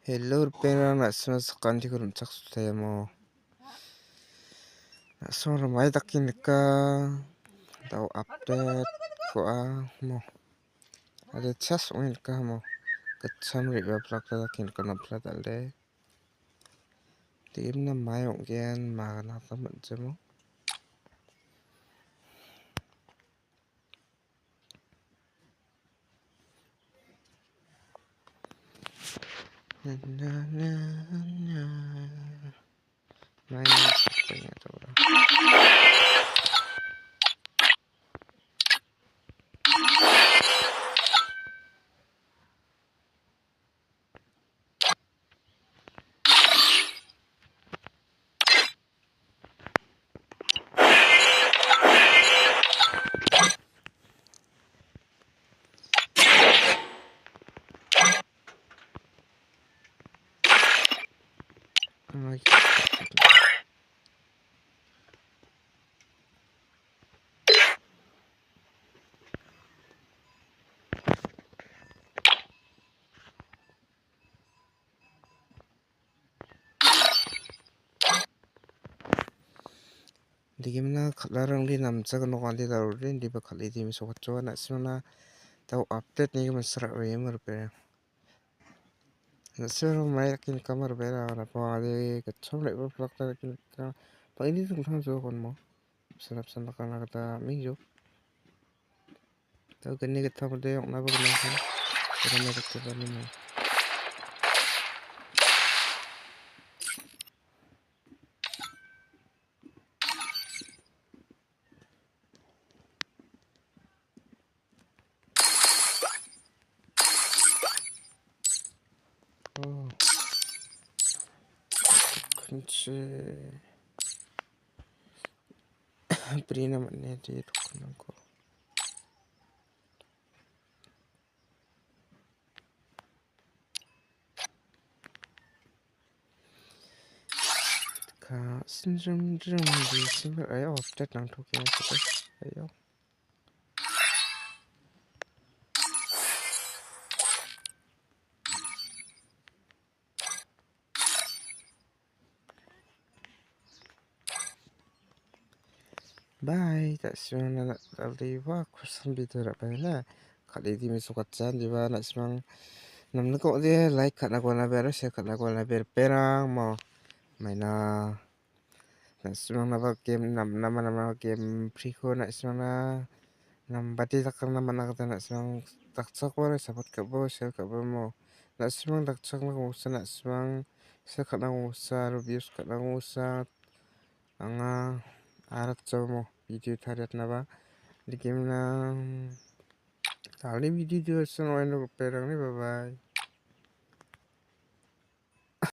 Hello pera nasmas kanti kurum saksuta mo. Nasmara mai takin ka tau update ko mo. Ada chas uin ka mo. Kacham riba plak takin ka napla dalde. Tim na mai onggen magana tamat jemo. Mai punya tu. Di gimana larang di namca kan orang di darurin di bakal di misal kacau nak semana tahu update ni gimana serak remer pe. Nasir mai yakin kamar bera apa ada kacau lek berplak takin ka. Pak ini tu kan so kon mo. Serap sandakan kata minggu. Tahu kan ni kita mode yang napa kan. Orang mereka tu ni mo. Oh. Kunci beri nama ni di rukun aku. Ka sinjum di sini ayo update nang tu kena kita ayo. Bye, tak semang nak tadi wah kursan bitu nak pernah. Kali ini misal kacan juga nak semang nam nak dia like kat nak guna ber share kat nak guna ber perang mau maina nak semang nak game nama game free ko nak semang nam bati tak nama nak nak semang tak cak wala sabat kat bo share kat bo mau nak semang tak cak nak usah nak semang share kat nak usah reviews kat nak usah anga arat mo video tariat naba di game na tali video tu semua yang perang ni bye bye.